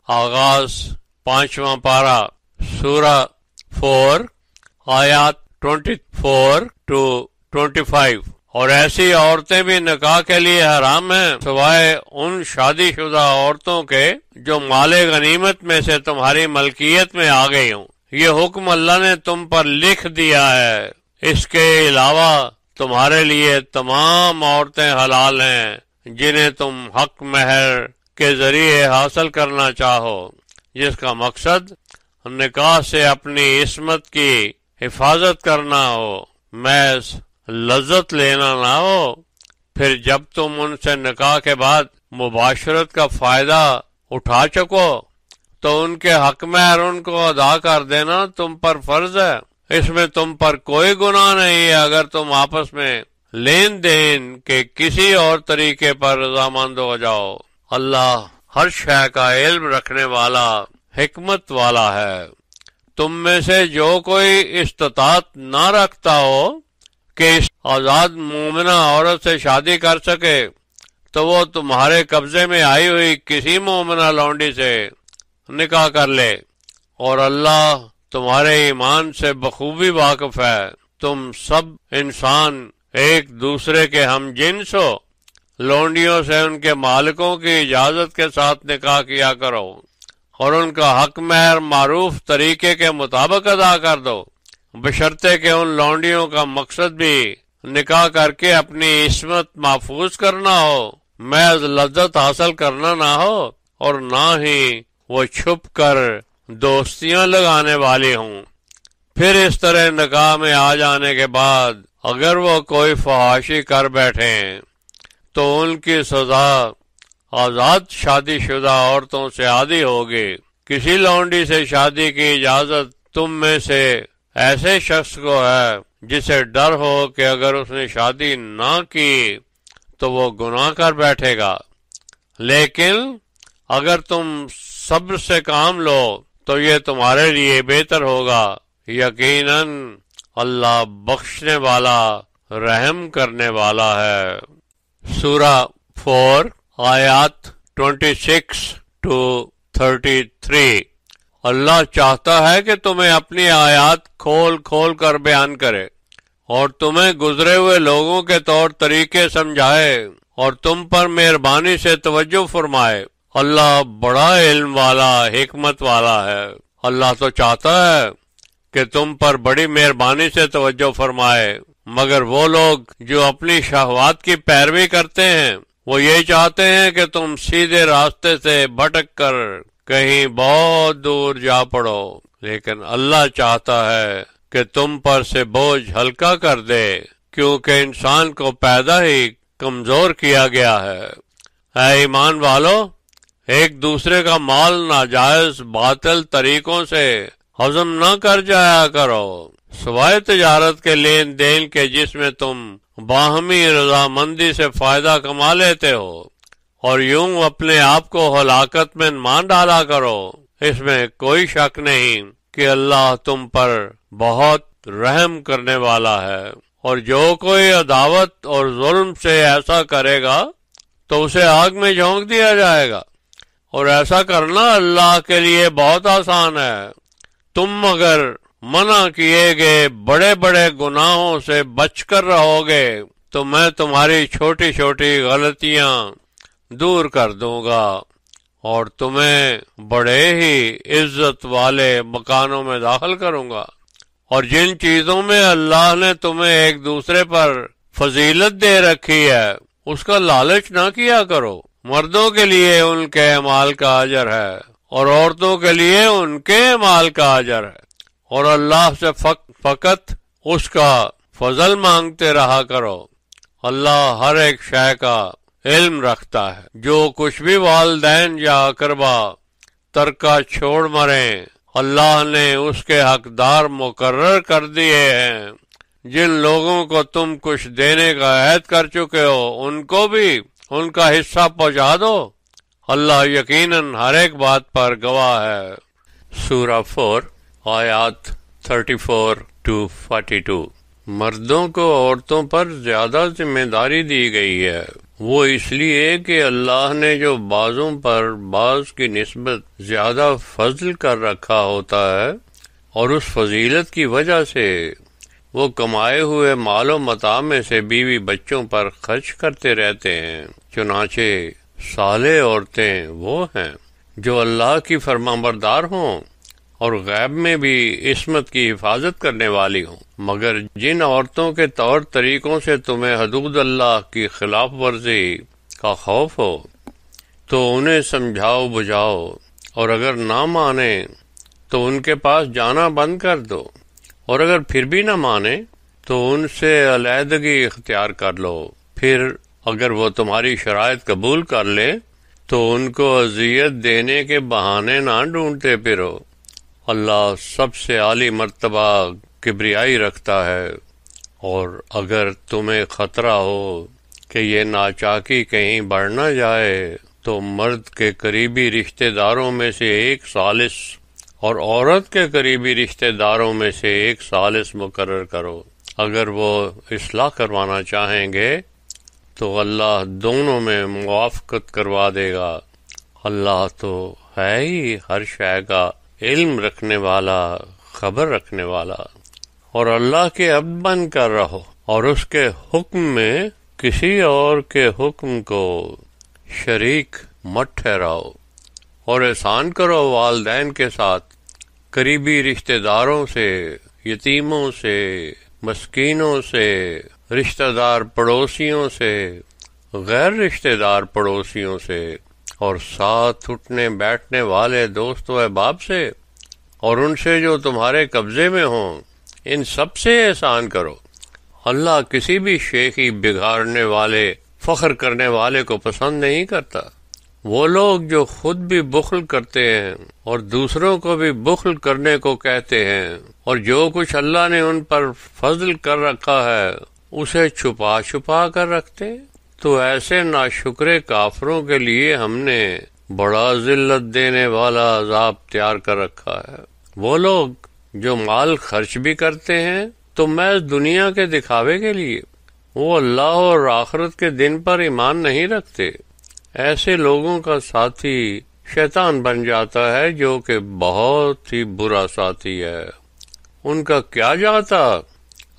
آغاز 5واں پارہ سورہ 4 آیات 24 to 25۔ اور ایسی عورتیں بھی نکاح کے لیے حرام ہیں سوائے ان شادی شدہ عورتوں کے جو مال غنیمت میں سے تمہاری ملکیت میں آ گئی ہوں۔ یہ حکم اللہ نے تم پر لکھ دیا ہے۔ اس کے علاوہ تمہارے لیے تمام عورتیں حلال ہیں جنہیں تم حق مہر کے ذریعے حاصل کرنا چاہو، جس کا مقصد نکاح سے اپنی عصمت کی حفاظت کرنا ہو، محض لذت لینا نہ ہو۔ پھر جب تم ان سے نکاح کے بعد مباشرت کا فائدہ اٹھا چکو تو ان کے حق مہر ان کو ادا کر دینا تم پر فرض ہے۔ اس میں تم پر کوئی گناہ نہیں ہے اگر تم آپس میں لین دین کے کسی اور طریقے پر رضامند ہو جاؤ۔ اللہ ہر شے کا علم رکھنے والا، حکمت والا ہے۔ تم میں سے جو کوئی استطاعت نہ رکھتا ہو کہ اس آزاد مومنہ عورت سے شادی کر سکے تو وہ تمہارے قبضے میں آئی ہوئی کسی مومنہ لونڈی سے نکاح کر لے، اور اللہ تمہارے ایمان سے بخوبی واقف ہے۔ تم سب انسان ایک دوسرے کے ہم جنس ہو، لونڈیوں سے ان کے مالکوں کی اجازت کے ساتھ نکاح کیا کرو اور ان کا حق مہر معروف طریقے کے مطابق ادا کر دو، بشرطے کہ ان لونڈیوں کا مقصد بھی نکاح کر کے اپنی عصمت محفوظ کرنا ہو، محض لذت حاصل کرنا نہ ہو، اور نہ ہی وہ چھپ کر دوستیاں لگانے والی ہوں۔ پھر اس طرح نکاح میں آ جانے کے بعد اگر وہ کوئی فحاشی کر بیٹھیں تو ان کی سزا آزاد شادی شدہ عورتوں سے عادی ہوگی۔ کسی لونڈی سے شادی کی اجازت تم میں سے ایسے شخص کو ہے جسے ڈر ہو کہ اگر اس نے شادی نہ کی تو وہ گناہ کر بیٹھے گا، لیکن اگر تم صبر سے کام لو تو یہ تمہارے لیے بہتر ہوگا۔ یقیناً اللہ بخشنے والا، رحم کرنے والا ہے۔ سورہ 4 آیات 26 to 33۔ اللہ چاہتا ہے کہ تمہیں اپنی آیات کھول کھول کر بیان کرے اور تمہیں گزرے ہوئے لوگوں کے طور طریقے سمجھائے اور تم پر مہربانی سے توجہ فرمائے۔ اللہ بڑا علم والا، حکمت والا ہے۔ اللہ تو چاہتا ہے کہ تم پر بڑی مہربانی سے توجہ فرمائے، مگر وہ لوگ جو اپنی شہوات کی پیروی کرتے ہیں وہ یہ چاہتے ہیں کہ تم سیدھے راستے سے بھٹک کر کہیں بہت دور جا پڑو، لیکن اللہ چاہتا ہے کہ تم پر سے بوجھ ہلکا کر دے، کیونکہ انسان کو پیدا ہی کمزور کیا گیا ہے۔ اے ایمان والو، ایک دوسرے کا مال ناجائز باطل طریقوں سے ہضم نہ کر جایا کرو، سوائے تجارت کے لین دین کے جس میں تم باہمی رضامندی سے فائدہ کما لیتے ہو، اور یوں اپنے آپ کو ہلاکت میں مان ڈالا کرو۔ اس میں کوئی شک نہیں کہ اللہ تم پر بہت رحم کرنے والا ہے۔ اور جو کوئی عداوت اور ظلم سے ایسا کرے گا تو اسے آگ میں جھونک دیا جائے گا، اور ایسا کرنا اللہ کے لیے بہت آسان ہے۔ تم اگر منع کیے گئے بڑے بڑے گناہوں سے بچ کر رہو گے تو میں تمہاری چھوٹی چھوٹی غلطیاں دور کر دوں گا اور تمہیں بڑے ہی عزت والے مکانوں میں داخل کروں گا۔ اور جن چیزوں میں اللہ نے تمہیں ایک دوسرے پر فضیلت دے رکھی ہے اس کا لالچ نہ کیا کرو۔ مردوں کے لیے ان کے اعمال کا اجر ہے اور عورتوں کے لیے ان کے اعمال کا اجر ہے، اور اللہ سے فقط اس کا فضل مانگتے رہا کرو۔ اللہ ہر ایک شے کا علم رکھتا ہے۔ جو کچھ بھی والدین یا اقربا ترکہ چھوڑ مریں اللہ نے اس کے حقدار مقرر کر دیے ہیں۔ جن لوگوں کو تم کچھ دینے کا عہد کر چکے ہو ان کو بھی ان کا حصہ پہنچا دو، اللہ یقیناً ہر ایک بات پر گواہ ہے۔ سورہ 4 آیات 34 to 42۔ مردوں کو عورتوں پر زیادہ ذمہ داری دی گئی ہے وہ اس لیے کہ اللہ نے جو بعضوں پر بعض کی نسبت زیادہ فضل کر رکھا ہوتا ہے، اور اس فضیلت کی وجہ سے وہ کمائے ہوئے مال و متاع میں سے بیوی بچوں پر خرچ کرتے رہتے ہیں۔ چنانچہ صالح عورتیں وہ ہیں جو اللہ کی فرمانبردار ہوں اور غیب میں بھی عصمت کی حفاظت کرنے والی ہوں، مگر جن عورتوں کے طور طریقوں سے تمہیں حدود اللہ کی خلاف ورزی کا خوف ہو تو انہیں سمجھاؤ بجھاؤ، اور اگر نہ مانے تو ان کے پاس جانا بند کر دو، اور اگر پھر بھی نہ مانے تو ان سے علیحدگی اختیار کر لو۔ پھر اگر وہ تمہاری شرائط قبول کر لے تو ان کو اذیت دینے کے بہانے نہ ڈھونڈتے پھرو۔ اللہ سب سے اعلی مرتبہ کبریائی رکھتا ہے، اور اگر تمہیں خطرہ ہو کہ یہ ناچاکی کہیں بڑھ نہ جائے تو مرد کے قریبی رشتہ داروں میں سے ایک ثالث اور عورت کے قریبی رشتہ داروں میں سے ایک ثالث مقرر کرو۔ اگر وہ اصلاح کروانا چاہیں گے تو اللہ دونوں میں موافقت کروا دے گا۔ اللہ تو ہے ہی ہر شے کا علم رکھنے والا، خبر رکھنے والا۔ اور اللہ کے عبد بن کر رہو، اور اس کے حکم میں کسی اور کے حکم کو شریک مت ٹھہراؤ، اور احسان کرو والدین کے ساتھ، قریبی رشتہ داروں سے، یتیموں سے، مسکینوں سے، رشتہ دار پڑوسیوں سے، غیر رشتہ دار پڑوسیوں سے، اور ساتھ اٹھنے بیٹھنے والے دوست و احباب سے، اور ان سے جو تمہارے قبضے میں ہوں، ان سب سے احسان کرو۔ اللہ کسی بھی شیخی بگاڑنے والے، فخر کرنے والے کو پسند نہیں کرتا۔ وہ لوگ جو خود بھی بخل کرتے ہیں اور دوسروں کو بھی بخل کرنے کو کہتے ہیں، اور جو کچھ اللہ نے ان پر فضل کر رکھا ہے اسے چھپا چھپا کر رکھتے، تو ایسے ناشکرے کافروں کے لیے ہم نے بڑا ذلت دینے والا عذاب تیار کر رکھا ہے۔ وہ لوگ جو مال خرچ بھی کرتے ہیں تو محض دنیا کے دکھاوے کے لیے، وہ اللہ اور آخرت کے دن پر ایمان نہیں رکھتے، ایسے لوگوں کا ساتھی شیطان بن جاتا ہے جو کہ بہت ہی برا ساتھی ہے۔ ان کا کیا جاتا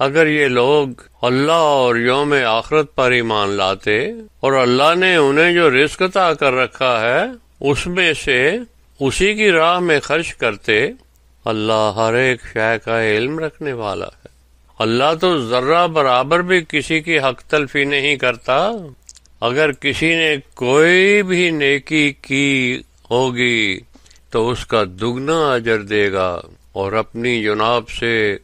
اگر یہ لوگ اللہ اور یوم آخرت پر ایمان لاتے، اور اللہ نے انہیں جو رزق عطا کر رکھا ہے اس میں سے اسی کی راہ میں خرچ کرتے۔ اللہ ہر ایک شے کا علم رکھنے والا ہے۔ اللہ تو ذرہ برابر بھی کسی کی حق تلفی نہیں کرتا۔ اگر کسی نے کوئی بھی نیکی کی ہوگی تو اس کا دگنا اجر دے گا، اور اپنی جناب سے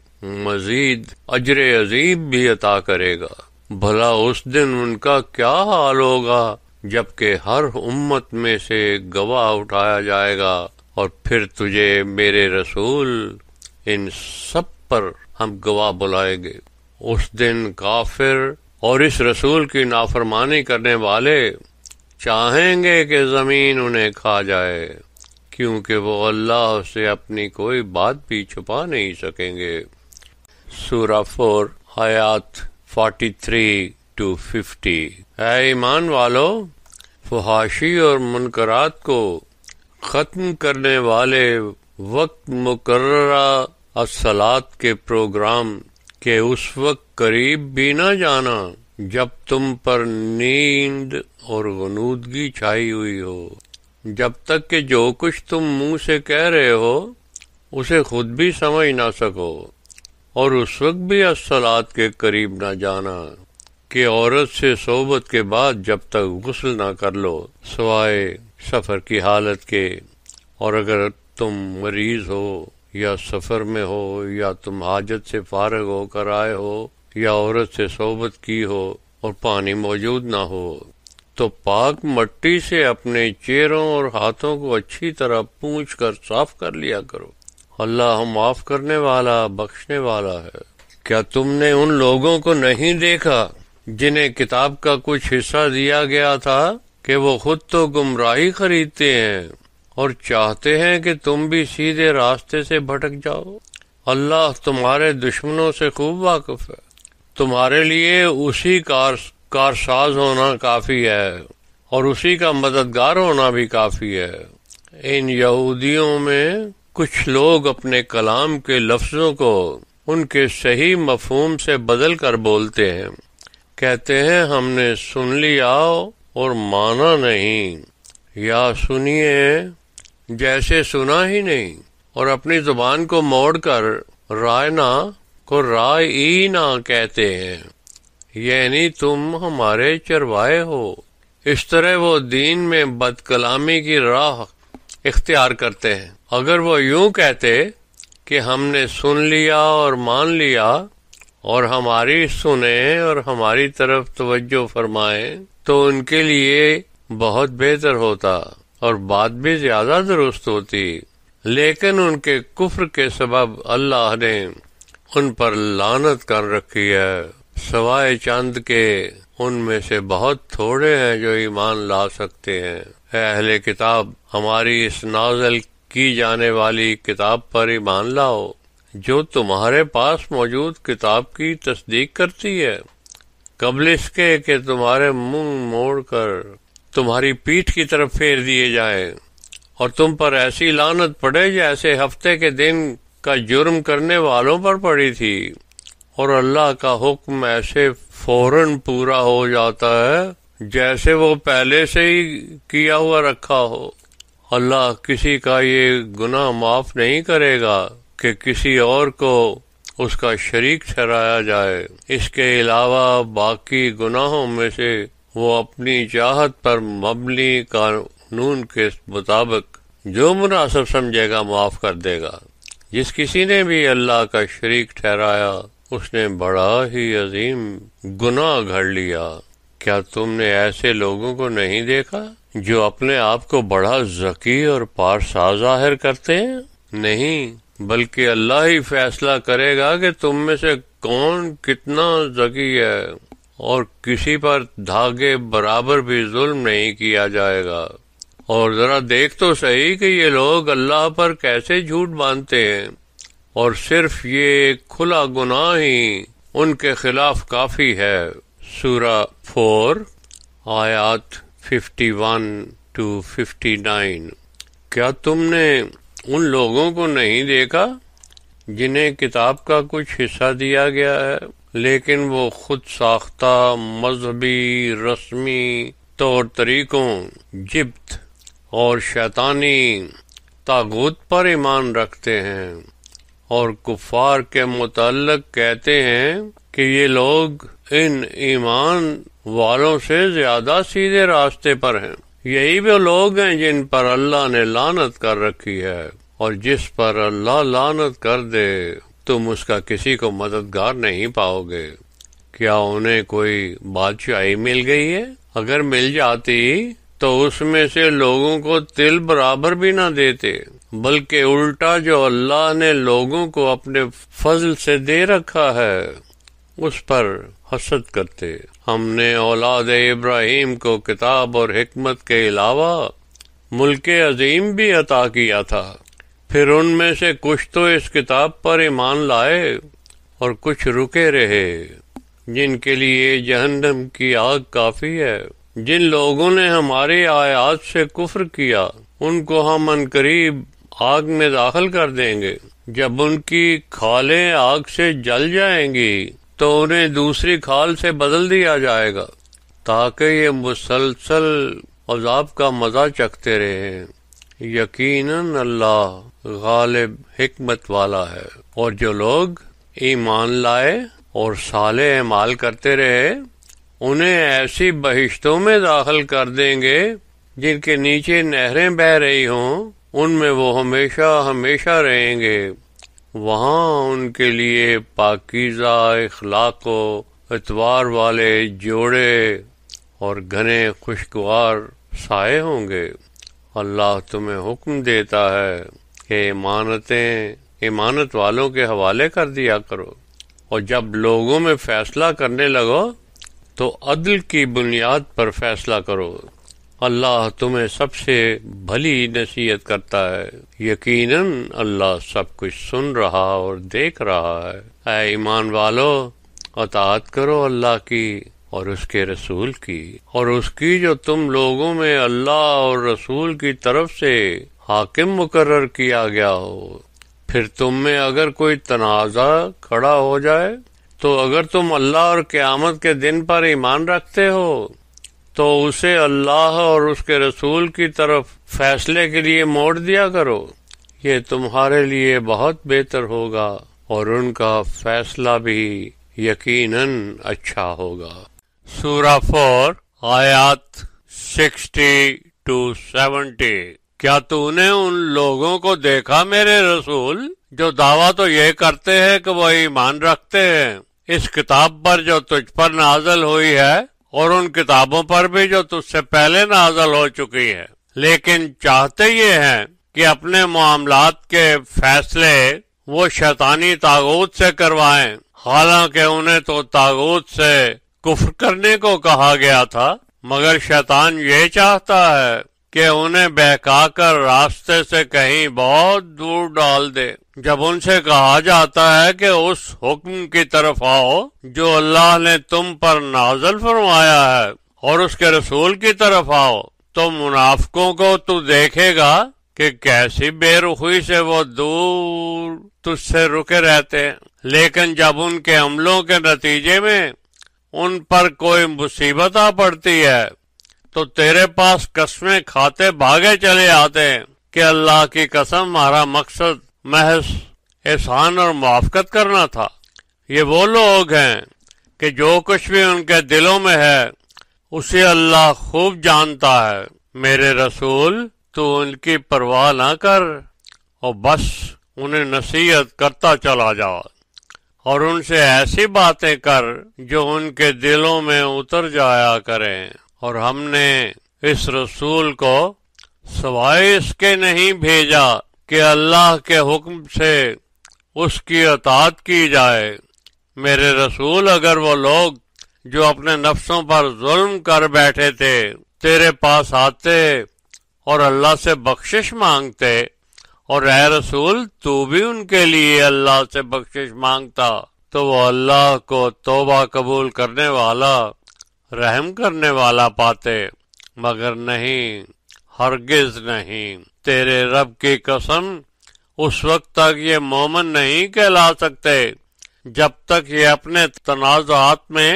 مزید اجر عظیم بھی عطا کرے گا۔ بھلا اس دن ان کا کیا حال ہوگا جبکہ ہر امت میں سے گواہ اٹھایا جائے گا، اور پھر تجھے میرے رسول ان سب پر ہم گواہ بلائیں گے۔ اس دن کافر اور اس رسول کی نافرمانی کرنے والے چاہیں گے کہ زمین انہیں کھا جائے، کیونکہ وہ اللہ سے اپنی کوئی بات بھی چھپا نہیں سکیں گے۔ سورہ 4 آیات 43 to 50۔ اے ایمان والو، فحاشی اور منکرات کو ختم کرنے والے وقت مقررہ الصلاۃ کے پروگرام کے اس وقت قریب بھی نہ جانا جب تم پر نیند اور غنودگی چھائی ہوئی ہو، جب تک کہ جو کچھ تم منہ سے کہہ رہے ہو اسے خود بھی سمجھ نہ سکو، اور اس وقت بھی الصلاۃ کے قریب نہ جانا کہ عورت سے صحبت کے بعد جب تک غسل نہ کر لو سوائے سفر کی حالت کے، اور اگر تم مریض ہو یا سفر میں ہو، یا تم حاجت سے فارغ ہو کر آئے ہو، یا عورت سے صحبت کی ہو اور پانی موجود نہ ہو، تو پاک مٹی سے اپنے چہروں اور ہاتھوں کو اچھی طرح پونچھ کر صاف کر لیا کرو۔ اللہ معاف کرنے والا، بخشنے والا ہے۔ کیا تم نے ان لوگوں کو نہیں دیکھا جنہیں کتاب کا کچھ حصہ دیا گیا تھا کہ وہ خود تو گمراہی خریدتے ہیں اور چاہتے ہیں کہ تم بھی سیدھے راستے سے بھٹک جاؤ؟ اللہ تمہارے دشمنوں سے خوب واقف ہے، تمہارے لیے اسی کارساز ہونا کافی ہے اور اسی کا مددگار ہونا بھی کافی ہے۔ ان یہودیوں میں کچھ لوگ اپنے کلام کے لفظوں کو ان کے صحیح مفہوم سے بدل کر بولتے ہیں، کہتے ہیں ہم نے سن لیا اور مانا نہیں، یا سنیے جیسے سنا ہی نہیں، اور اپنی زبان کو موڑ کر رائنا کو رائینا کہتے ہیں، یعنی تم ہمارے چروائے ہو۔ اس طرح وہ دین میں بد کلامی کی راہ اختیار کرتے ہیں۔ اگر وہ یوں کہتے کہ ہم نے سن لیا اور مان لیا اور ہماری سنیں اور ہماری طرف توجہ فرمائیں تو ان کے لیے بہت بہتر ہوتا اور بات بھی زیادہ درست ہوتی، لیکن ان کے کفر کے سبب اللہ نے ان پر لعنت کر رکھی ہے، سوائے چند کے ان میں سے بہت تھوڑے ہیں جو ایمان لا سکتے ہیں۔ اے اہل کتاب، ہماری اس نازل کی جانے والی کتاب پر ایمان لاؤ جو تمہارے پاس موجود کتاب کی تصدیق کرتی ہے، قبل اس کے کہ تمہارے منہ موڑ کر تمہاری پیٹھ کی طرف پھیر دیے جائیں اور تم پر ایسی لعنت پڑے جیسے ہفتے کے دن کا جرم کرنے والوں پر پڑی تھی، اور اللہ کا حکم ایسے فوراً پورا ہو جاتا ہے جیسے وہ پہلے سے ہی کیا ہوا رکھا ہو۔ اللہ کسی کا یہ گناہ معاف نہیں کرے گا کہ کسی اور کو اس کا شریک ٹھہرایا جائے۔ اس کے علاوہ باقی گناہوں میں سے وہ اپنی چاہت پر مبنی قانون کے مطابق جو مناسب سمجھے گا معاف کر دے گا۔ جس کسی نے بھی اللہ کا شریک ٹھہرایا اس نے بڑا ہی عظیم گناہ گھڑ لیا۔ کیا تم نے ایسے لوگوں کو نہیں دیکھا جو اپنے آپ کو بڑا ذکی اور پارسا ظاہر کرتے ہیں؟ نہیں، بلکہ اللہ ہی فیصلہ کرے گا کہ تم میں سے کون کتنا ذکی ہے، اور کسی پر دھاگے برابر بھی ظلم نہیں کیا جائے گا۔ اور ذرا دیکھ تو صحیح کہ یہ لوگ اللہ پر کیسے جھوٹ باندھتے ہیں، اور صرف یہ کھلا گناہ ہی ان کے خلاف کافی ہے۔ سورہ 4 آیات 51 to 59۔ کیا تم نے ان لوگوں کو نہیں دیکھا جنہیں کتاب کا کچھ حصہ دیا گیا ہے لیکن وہ خود ساختہ مذہبی رسمی طور طریقوں، جبت اور شیطانی طاغوت پر ایمان رکھتے ہیں، اور کفار کے متعلق کہتے ہیں کہ یہ لوگ ان ایمان والوں سے زیادہ سیدھے راستے پر ہیں؟ یہی وہ لوگ ہیں جن پر اللہ نے لعنت کر رکھی ہے، اور جس پر اللہ لعنت کر دے تم اس کا کسی کو مددگار نہیں پاؤ گے۔ کیا انہیں کوئی بادشاہی مل گئی ہے؟ اگر مل جاتی تو اس میں سے لوگوں کو تل برابر بھی نہ دیتے، بلکہ الٹا جو اللہ نے لوگوں کو اپنے فضل سے دے رکھا ہے اس پر حسد کرتے۔ ہم نے اولاد ابراہیم کو کتاب اور حکمت کے علاوہ ملک عظیم بھی عطا کیا تھا، پھر ان میں سے کچھ تو اس کتاب پر ایمان لائے اور کچھ رکے رہے، جن کے لیے جہنم کی آگ کافی ہے۔ جن لوگوں نے ہماری آیات سے کفر کیا ان کو ہم عنقریب آگ میں داخل کر دیں گے۔ جب ان کی کھالیں آگ سے جل جائیں گی تو انہیں دوسری کھال سے بدل دیا جائے گا تاکہ یہ مسلسل عذاب کا مزہ چکھتے رہیں۔ یقیناً اللہ غالب حکمت والا ہے۔ اور جو لوگ ایمان لائے اور صالح اعمال کرتے رہے انہیں ایسی بہشتوں میں داخل کر دیں گے جن کے نیچے نہریں بہہ رہی ہوں، ان میں وہ ہمیشہ ہمیشہ رہیں گے۔ وہاں ان کے لیے پاکیزہ اخلاق و اطوار والے جوڑے اور گھنے خوشگوار سائے ہوں گے۔ اللہ تمہیں حکم دیتا ہے کہ امانت والوں کے حوالے کر دیا کرو، اور جب لوگوں میں فیصلہ کرنے لگو تو عدل کی بنیاد پر فیصلہ کرو۔ اللہ تمہیں سب سے بھلی نصیحت کرتا ہے، یقیناً اللہ سب کچھ سن رہا اور دیکھ رہا ہے۔ اے ایمان والو، اطاعت کرو اللہ کی اور اس کے رسول کی، اور اس کی جو تم لوگوں میں اللہ اور رسول کی طرف سے حاکم مقرر کیا گیا ہو۔ پھر تم میں اگر کوئی تنازع کھڑا ہو جائے تو اگر تم اللہ اور قیامت کے دن پر ایمان رکھتے ہو تو اسے اللہ اور اس کے رسول کی طرف فیصلے کے لیے موڑ دیا کرو، یہ تمہارے لیے بہت بہتر ہوگا اور ان کا فیصلہ بھی یقیناً اچھا ہوگا۔ سورہ 4 آیات 60 to 70۔ کیا تو نے ان لوگوں کو دیکھا میرے رسول جو دعویٰ تو یہ کرتے ہیں کہ وہ ایمان رکھتے ہیں اس کتاب پر جو تجھ پر نازل ہوئی ہے اور ان کتابوں پر بھی جو تجھ سے پہلے نازل ہو چکی ہے، لیکن چاہتے یہ ہیں کہ اپنے معاملات کے فیصلے وہ شیطانی طاغوت سے کروائیں، حالانکہ انہیں تو طاغوت سے کفر کرنے کو کہا گیا تھا، مگر شیطان یہ چاہتا ہے کہ انہیں بہکا کر راستے سے کہیں بہت دور ڈال دے۔ جب ان سے کہا جاتا ہے کہ اس حکم کی طرف آؤ جو اللہ نے تم پر نازل فرمایا ہے اور اس کے رسول کی طرف آؤ، تو منافقوں کو تو دیکھے گا کہ کیسی بے رخی سے وہ دور تجھ سے رکے رہتے ہیں، لیکن جب ان کے عملوں کے نتیجے میں ان پر کوئی مصیبت آ پڑتی ہے تو تیرے پاس قسمیں کھاتے بھاگے چلے آتے ہیں کہ اللہ کی قسم ہمارا مقصد محض احسان اور موافقت کرنا تھا۔ یہ وہ لوگ ہیں کہ جو کچھ بھی ان کے دلوں میں ہے اسے اللہ خوب جانتا ہے۔ میرے رسول تو ان کی پرواہ نہ کر اور بس انہیں نصیحت کرتا چلا جا اور ان سے ایسی باتیں کر جو ان کے دلوں میں اتر جایا کریں، اور ہم نے اس رسول کو سوائے اس کے نہیں بھیجا کہ اللہ کے حکم سے اس کی اطاعت کی جائے۔ میرے رسول اگر وہ لوگ جو اپنے نفسوں پر ظلم کر بیٹھے تھے تیرے پاس آتے اور اللہ سے بخشش مانگتے، اور اے رسول تو بھی ان کے لیے اللہ سے بخشش مانگتا، تو وہ اللہ کو توبہ قبول کرنے والا، رحم کرنے والا پاتے، مگر نہیں، ہرگز نہیں۔ تیرے رب کی قسم اس وقت تک یہ مومن نہیں کہلا سکتے جب تک یہ اپنے تنازعات میں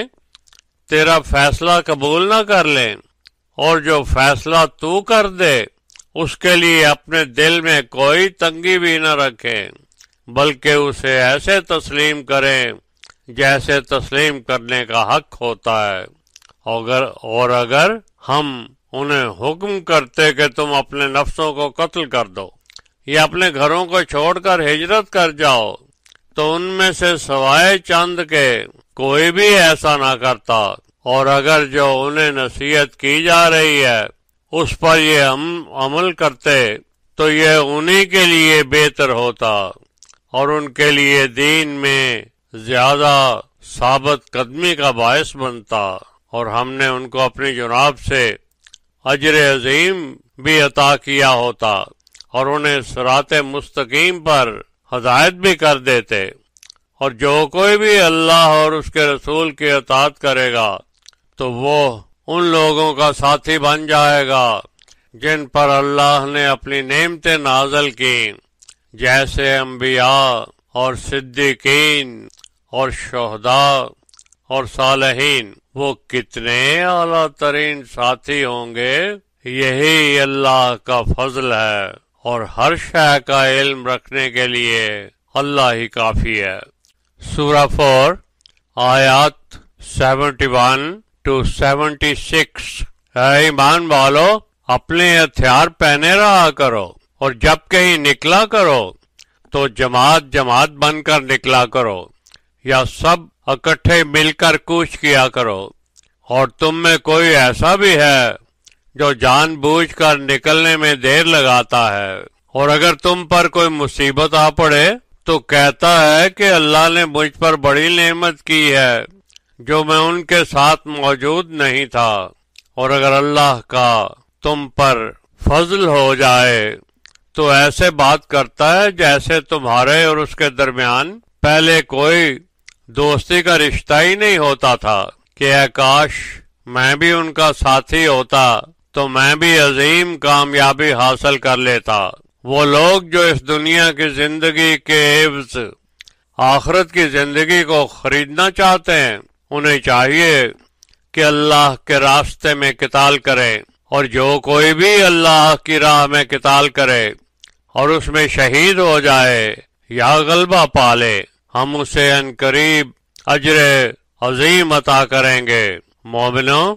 تیرا فیصلہ قبول نہ کر لیں، اور جو فیصلہ تو کر دے اس کے لیے اپنے دل میں کوئی تنگی بھی نہ رکھیں، بلکہ اسے ایسے تسلیم کریں جیسے تسلیم کرنے کا حق ہوتا ہے۔ اور اگر ہم انہیں حکم کرتے کہ تم اپنے نفسوں کو قتل کر دو یا اپنے گھروں کو چھوڑ کر ہجرت کر جاؤ تو ان میں سے سوائے چند کے کوئی بھی ایسا نہ کرتا، اور اگر جو انہیں نصیحت کی جا رہی ہے اس پر یہ عمل کرتے تو یہ انہی کے لیے بہتر ہوتا اور ان کے لیے دین میں زیادہ ثابت قدمی کا باعث بنتا، اور ہم نے ان کو اپنی جناب سے اجر عظیم بھی عطا کیا ہوتا اور انہیں صراط مستقیم پر ہدایت بھی کر دیتے۔ اور جو کوئی بھی اللہ اور اس کے رسول کی اطاعت کرے گا تو وہ ان لوگوں کا ساتھی بن جائے گا جن پر اللہ نے اپنی نعمتیں نازل کی، جیسے انبیاء اور صدیقین اور شہداء اور صالحین۔ وہ کتنے اعلیٰ ترین ساتھی ہوں گے، یہی اللہ کا فضل ہے، اور ہر شے کا علم رکھنے کے لیے اللہ ہی کافی ہے۔ سورہ 4 آیات 71 to 76۔ اے ایمان والو، اپنے ہتھیار پہنے رہا کرو، اور جب کہیں نکلا کرو تو جماعت جماعت بن کر نکلا کرو، یا سب اکٹھے مل کر کوچ کیا کرو۔ اور تم میں کوئی ایسا بھی ہے جو جان بوجھ کر نکلنے میں دیر لگاتا ہے، اور اگر تم پر کوئی مصیبت آ پڑے تو کہتا ہے کہ اللہ نے مجھ پر بڑی نعمت کی ہے جو میں ان کے ساتھ موجود نہیں تھا، اور اگر اللہ کا تم پر فضل ہو جائے تو ایسے بات کرتا ہے جیسے تمہارے اور اس کے درمیان پہلے کوئی دوستی کا رشتہ ہی نہیں ہوتا تھا، کہ اے کاش میں بھی ان کا ساتھی ہوتا تو میں بھی عظیم کامیابی حاصل کر لیتا۔ وہ لوگ جو اس دنیا کی زندگی کے عوض آخرت کی زندگی کو خریدنا چاہتے ہیں، انہیں چاہیے کہ اللہ کے راستے میں قتال کرے، اور جو کوئی بھی اللہ کی راہ میں قتال کرے اور اس میں شہید ہو جائے یا غلبہ پالے، ہم اسے عنقریب اجر عظیم عطا کریں گے۔ مومنو،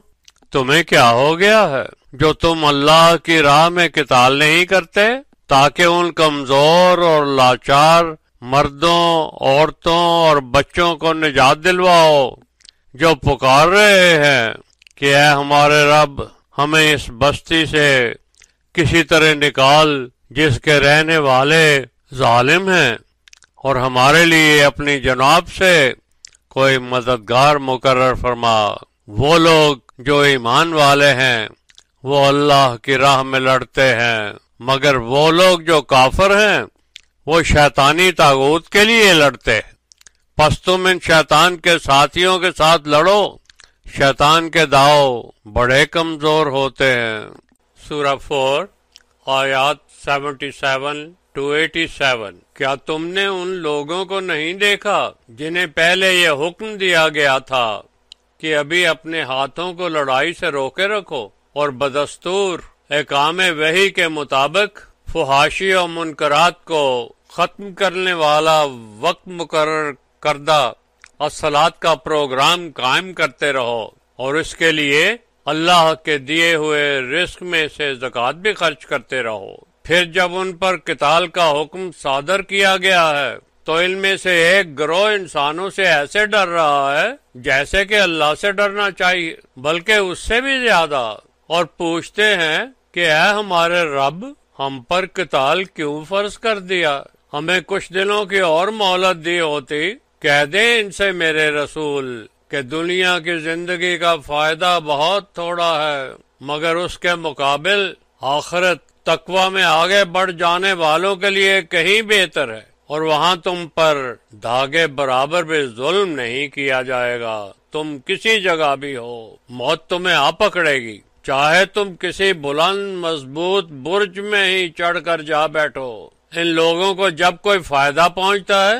تمہیں کیا ہو گیا ہے جو تم اللہ کی راہ میں قتال نہیں کرتے تاکہ ان کمزور اور لاچار مردوں، عورتوں اور بچوں کو نجات دلواؤ جو پکار رہے ہیں کہ اے ہمارے رب، ہمیں اس بستی سے کسی طرح نکال جس کے رہنے والے ظالم ہیں، اور ہمارے لیے اپنی جناب سے کوئی مددگار مقرر فرما۔ وہ لوگ جو ایمان والے ہیں وہ اللہ کی راہ میں لڑتے ہیں، مگر وہ لوگ جو کافر ہیں وہ شیطانی طاغوت کے لیے لڑتے ہیں۔ پس تم ان شیطان کے ساتھیوں کے ساتھ لڑو، شیطان کے داؤ بڑے کمزور ہوتے ہیں۔ سورہ 4 آیات 77 to 87۔ کیا تم نے ان لوگوں کو نہیں دیکھا جنہیں پہلے یہ حکم دیا گیا تھا کہ ابھی اپنے ہاتھوں کو لڑائی سے روکے رکھو، اور بدستور احکام وحی کے مطابق فحاشی اور منکرات کو ختم کرنے والا وقت مقرر کردہ الصلاۃ کا پروگرام قائم کرتے رہو، اور اس کے لیے اللہ کے دیے ہوئے رزق میں سے زکوٰۃ بھی خرچ کرتے رہو۔ پھر جب ان پر قتال کا حکم صادر کیا گیا ہے تو ان میں سے ایک گروہ انسانوں سے ایسے ڈر رہا ہے جیسے کہ اللہ سے ڈرنا چاہیے، بلکہ اس سے بھی زیادہ، اور پوچھتے ہیں کہ اے ہمارے رب، ہم پر قتال کیوں فرض کر دیا؟ ہمیں کچھ دنوں کی اور مہلت دی ہوتی۔ کہہ دیں ان سے میرے رسول کہ دنیا کی زندگی کا فائدہ بہت تھوڑا ہے، مگر اس کے مقابل آخرت تقوی میں آگے بڑھ جانے والوں کے لیے کہیں بہتر ہے، اور وہاں تم پر دھاگے برابر بھی ظلم نہیں کیا جائے گا۔ تم کسی جگہ بھی ہو، موت تمہیں آ پکڑے گی، چاہے تم کسی بلند مضبوط برج میں ہی چڑھ کر جا بیٹھو۔ ان لوگوں کو جب کوئی فائدہ پہنچتا ہے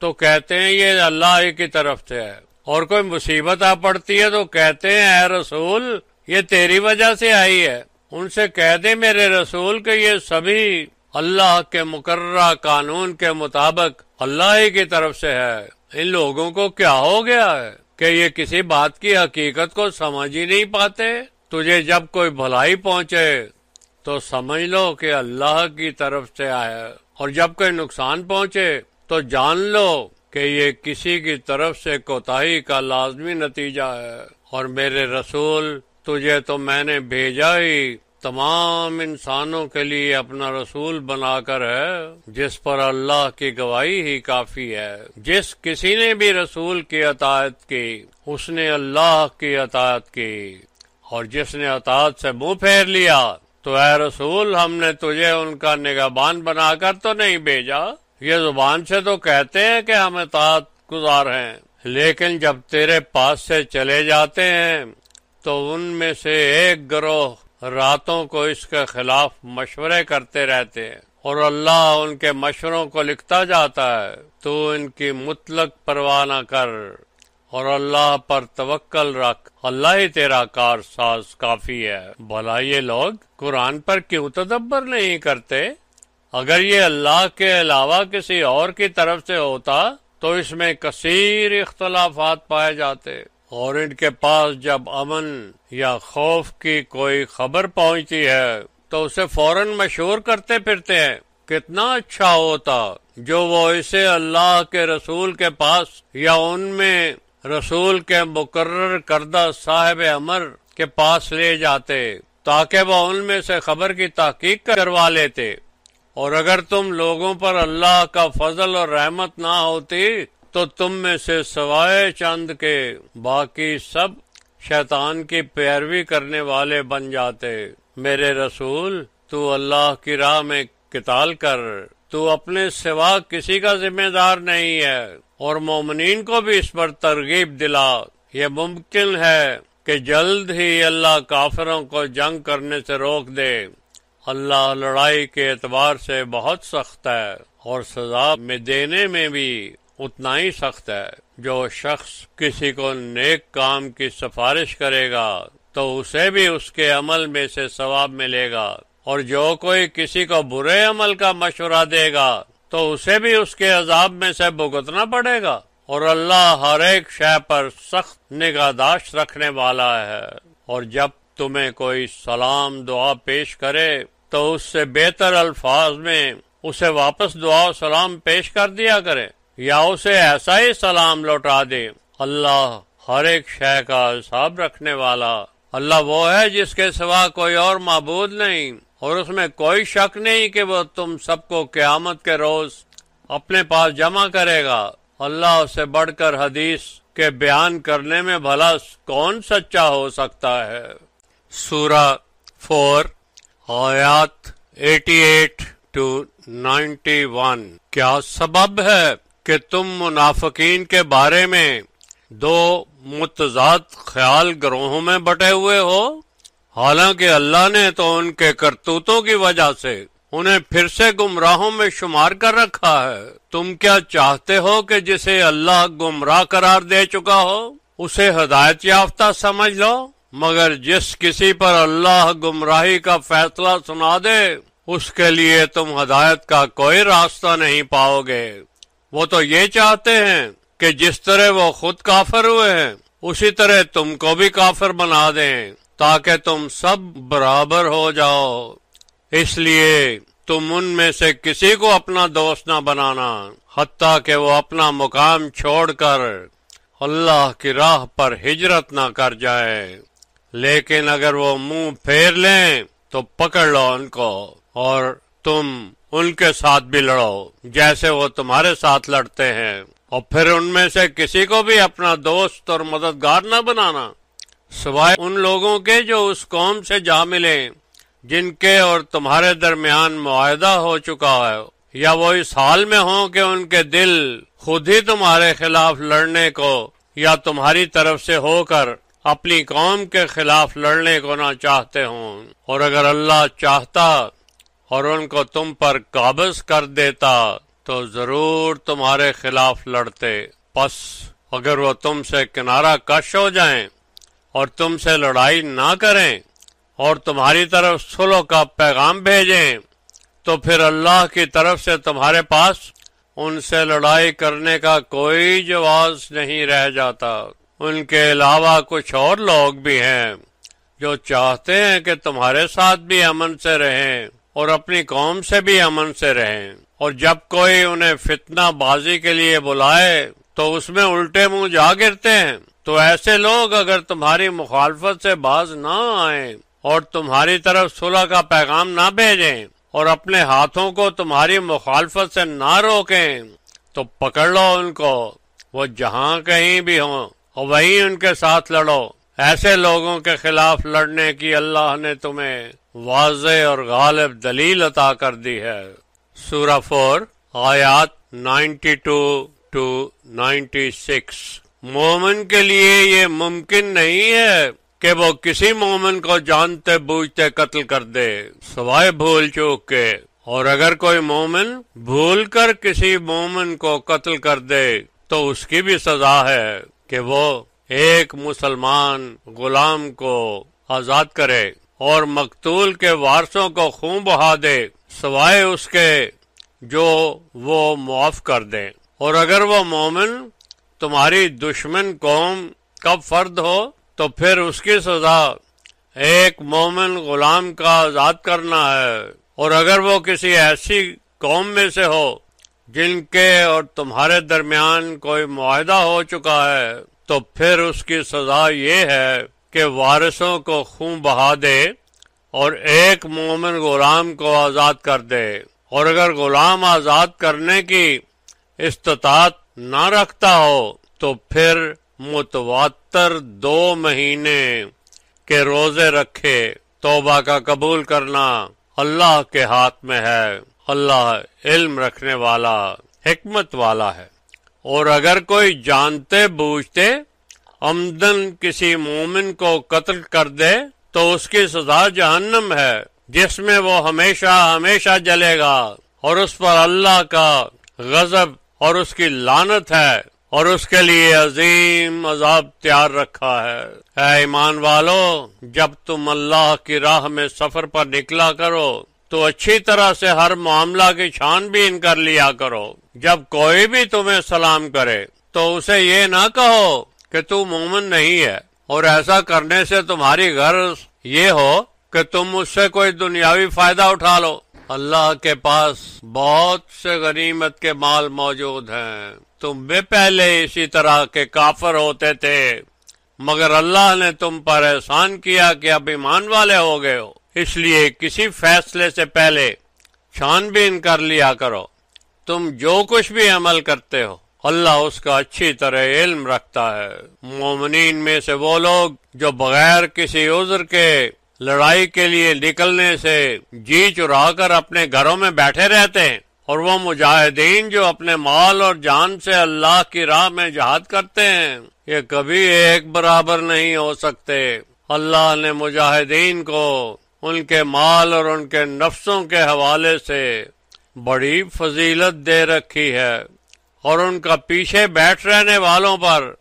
تو کہتے ہیں یہ اللہ ہی کی طرف سے ہے، اور کوئی مصیبت آ پڑتی ہے تو کہتے ہیں اے رسول یہ تیری وجہ سے آئی ہے۔ ان سے کہہ دے میرے رسول کہ یہ سبھی اللہ کے مقررہ قانون کے مطابق اللہ ہی کی طرف سے ہے۔ ان لوگوں کو کیا ہو گیا ہے کہ یہ کسی بات کی حقیقت کو سمجھ ہی نہیں پاتے؟ تجھے جب کوئی بھلائی پہنچے تو سمجھ لو کہ اللہ کی طرف سے آیا، اور جب کوئی نقصان پہنچے تو جان لو کہ یہ کسی کی طرف سے کوتاہی کا لازمی نتیجہ ہے۔ اور میرے رسول، تجھے تو میں نے بھیجا ہی تمام انسانوں کے لیے اپنا رسول بنا کر ہے، جس پر اللہ کی گواہی ہی کافی ہے۔ جس کسی نے بھی رسول کی اطاعت کی اس نے اللہ کی اطاعت کی، اور جس نے اطاعت سے منہ پھیر لیا تو اے رسول ہم نے تجھے ان کا نگہبان بنا کر تو نہیں بھیجا۔ یہ زبان سے تو کہتے ہیں کہ ہم اطاعت گزار ہیں، لیکن جب تیرے پاس سے چلے جاتے ہیں تو ان میں سے ایک گروہ راتوں کو اس کے خلاف مشورے کرتے رہتے ہیں، اور اللہ ان کے مشوروں کو لکھتا جاتا ہے۔ تو ان کی مطلق پرواہ نہ کر اور اللہ پر توکل رکھ، اللہ ہی تیرا کار ساز کافی ہے۔ بھلا یہ لوگ قرآن پر کیوں تدبر نہیں کرتے؟ اگر یہ اللہ کے علاوہ کسی اور کی طرف سے ہوتا تو اس میں کثیر اختلافات پائے جاتے، اور ان کے پاس جب امن یا خوف کی کوئی خبر پہنچتی ہے تو اسے فوراً مشہور کرتے پھرتے ہیں۔ کتنا اچھا ہوتا جو وہ اسے اللہ کے رسول کے پاس یا ان میں رسول کے مقرر کردہ صاحب امر کے پاس لے جاتے تاکہ وہ ان میں سے خبر کی تحقیق کروا لیتے۔ اور اگر تم لوگوں پر اللہ کا فضل اور رحمت نہ ہوتی تو تم میں سے سوائے چند کے باقی سب شیطان کی پیروی کرنے والے بن جاتے۔ میرے رسول، تو اللہ کی راہ میں قتال کر، تو اپنے سوا کسی کا ذمہ دار نہیں ہے، اور مومنین کو بھی اس پر ترغیب دلا یہ ممکن ہے کہ جلد ہی اللہ کافروں کو جنگ کرنے سے روک دے۔ اللہ لڑائی کے اعتبار سے بہت سخت ہے اور سزا میں دینے میں بھی اتنا ہی سخت ہے۔ جو شخص کسی کو نیک کام کی سفارش کرے گا تو اسے بھی اس کے عمل میں سے ثواب ملے گا، اور جو کوئی کسی کو برے عمل کا مشورہ دے گا تو اسے بھی اس کے عذاب میں سے بھگتنا پڑے گا، اور اللہ ہر ایک شے پر سخت نگہداشت رکھنے والا ہے۔ اور جب تمہیں کوئی سلام دعا پیش کرے تو اس سے بہتر الفاظ میں اسے واپس دعا و سلام پیش کر دیا کرے، یا اسے ایسا ہی سلام لوٹا دے۔ اللہ ہر ایک شے کا حساب رکھنے والا، اللہ وہ ہے جس کے سوا کوئی اور معبود نہیں، اور اس میں کوئی شک نہیں کہ وہ تم سب کو قیامت کے روز اپنے پاس جمع کرے گا۔ اللہ سے بڑھ کر حدیث کے بیان کرنے میں بھلا کون سچا ہو سکتا ہے۔ سورہ 4 آیات 88 to 91۔ کیا سبب ہے کہ تم منافقین کے بارے میں دو متضاد خیال گروہوں میں بٹے ہوئے ہو؟ حالانکہ اللہ نے تو ان کے کرتوتوں کی وجہ سے انہیں پھر سے گمراہوں میں شمار کر رکھا ہے۔ تم کیا چاہتے ہو کہ جسے اللہ گمراہ قرار دے چکا ہو اسے ہدایت یافتہ سمجھ لو؟ مگر جس کسی پر اللہ گمراہی کا فیصلہ سنا دے اس کے لیے تم ہدایت کا کوئی راستہ نہیں پاؤ گے۔ وہ تو یہ چاہتے ہیں کہ جس طرح وہ خود کافر ہوئے ہیں اسی طرح تم کو بھی کافر بنا دیں تاکہ تم سب برابر ہو جاؤ۔ اس لیے تم ان میں سے کسی کو اپنا دوست نہ بنانا حتیٰ کہ وہ اپنا مقام چھوڑ کر اللہ کی راہ پر ہجرت نہ کر جائے، لیکن اگر وہ منہ پھیر لیں تو پکڑ لو ان کو، اور تم ان کے ساتھ بھی لڑو جیسے وہ تمہارے ساتھ لڑتے ہیں، اور پھر ان میں سے کسی کو بھی اپنا دوست اور مددگار نہ بنانا سوائے ان لوگوں کے جو اس قوم سے جا ملیں جن کے اور تمہارے درمیان معاہدہ ہو چکا ہے، یا وہ اس حال میں ہوں کہ ان کے دل خود ہی تمہارے خلاف لڑنے کو یا تمہاری طرف سے ہو کر اپنی قوم کے خلاف لڑنے کو نہ چاہتے ہوں۔ اور اگر اللہ چاہتا اور ان کو تم پر قابض کر دیتا تو ضرور تمہارے خلاف لڑتے، پس اگر وہ تم سے کنارہ کش ہو جائیں اور تم سے لڑائی نہ کریں اور تمہاری طرف صلح کا پیغام بھیجیں تو پھر اللہ کی طرف سے تمہارے پاس ان سے لڑائی کرنے کا کوئی جواز نہیں رہ جاتا۔ ان کے علاوہ کچھ اور لوگ بھی ہیں جو چاہتے ہیں کہ تمہارے ساتھ بھی امن سے رہیں اور اپنی قوم سے بھی امن سے رہیں، اور جب کوئی انہیں فتنہ بازی کے لیے بلائے تو اس میں الٹے منہ جا گرتے ہیں۔ تو ایسے لوگ اگر تمہاری مخالفت سے باز نہ آئیں اور تمہاری طرف صلح کا پیغام نہ بھیجیں اور اپنے ہاتھوں کو تمہاری مخالفت سے نہ روکیں تو پکڑ لو ان کو، وہ جہاں کہیں بھی ہوں، اور وہیں ان کے ساتھ لڑو۔ ایسے لوگوں کے خلاف لڑنے کی اللہ نے تمہیں واضح اور غالب دلیل عطا کر دی ہے۔ سورہ 4 آیات 92 to 96۔ مومن کے لیے یہ ممکن نہیں ہے کہ وہ کسی مومن کو جانتے بوجھتے قتل کر دے سوائے بھول چوک کے، اور اگر کوئی مومن بھول کر کسی مومن کو قتل کر دے تو اس کی بھی سزا ہے کہ وہ ایک مسلمان غلام کو آزاد کرے اور مقتول کے وارثوں کو خون بہا دے سوائے اس کے جو وہ معاف کر دیں۔ اور اگر وہ مومن تمہاری دشمن قوم کا فرد ہو تو پھر اس کی سزا ایک مومن غلام کا آزاد کرنا ہے، اور اگر وہ کسی ایسی قوم میں سے ہو جن کے اور تمہارے درمیان کوئی معاہدہ ہو چکا ہے تو پھر اس کی سزا یہ ہے کہ وارثوں کو خون بہا دے اور ایک مومن غلام کو آزاد کر دے، اور اگر غلام آزاد کرنے کی استطاعت نہ رکھتا ہو تو پھر متواتر 2 مہینے کے روزے رکھے۔ توبہ کا قبول کرنا اللہ کے ہاتھ میں ہے، اللہ علم رکھنے والا حکمت والا ہے۔ اور اگر کوئی جانتے بوجھتے عمدن کسی مومن کو قتل کر دے تو اس کی سزا جہنم ہے، جس میں وہ ہمیشہ ہمیشہ جلے گا، اور اس پر اللہ کا غضب اور اس کی لعنت ہے، اور اس کے لیے عظیم عذاب تیار رکھا ہے۔ اے ایمان والو، جب تم اللہ کی راہ میں سفر پر نکلا کرو تو اچھی طرح سے ہر معاملہ کی چھان بین کر لیا کرو۔ جب کوئی بھی تمہیں سلام کرے تو اسے یہ نہ کہو کہ تو مومن نہیں ہے، اور ایسا کرنے سے تمہاری غرض یہ ہو کہ تم اس سے کوئی دنیاوی فائدہ اٹھا لو۔ اللہ کے پاس بہت سے غنیمت کے مال موجود ہیں، تم بھی پہلے اسی طرح کے کافر ہوتے تھے، مگر اللہ نے تم پر احسان کیا کہ اب ایمان والے ہو گئے ہو، اس لیے کسی فیصلے سے پہلے چھان بین کر لیا کرو۔ تم جو کچھ بھی عمل کرتے ہو اللہ اس کا اچھی طرح علم رکھتا ہے۔ مومنین میں سے وہ لوگ جو بغیر کسی عذر کے لڑائی کے لیے نکلنے سے جی چرا کر اپنے گھروں میں بیٹھے رہتے ہیں، اور وہ مجاہدین جو اپنے مال اور جان سے اللہ کی راہ میں جہاد کرتے ہیں، یہ کبھی ایک برابر نہیں ہو سکتے۔ اللہ نے مجاہدین کو ان کے مال اور ان کے نفسوں کے حوالے سے بڑی فضیلت دے رکھی ہے، اور ان کا پیچھے بیٹھ رہنے والوں پر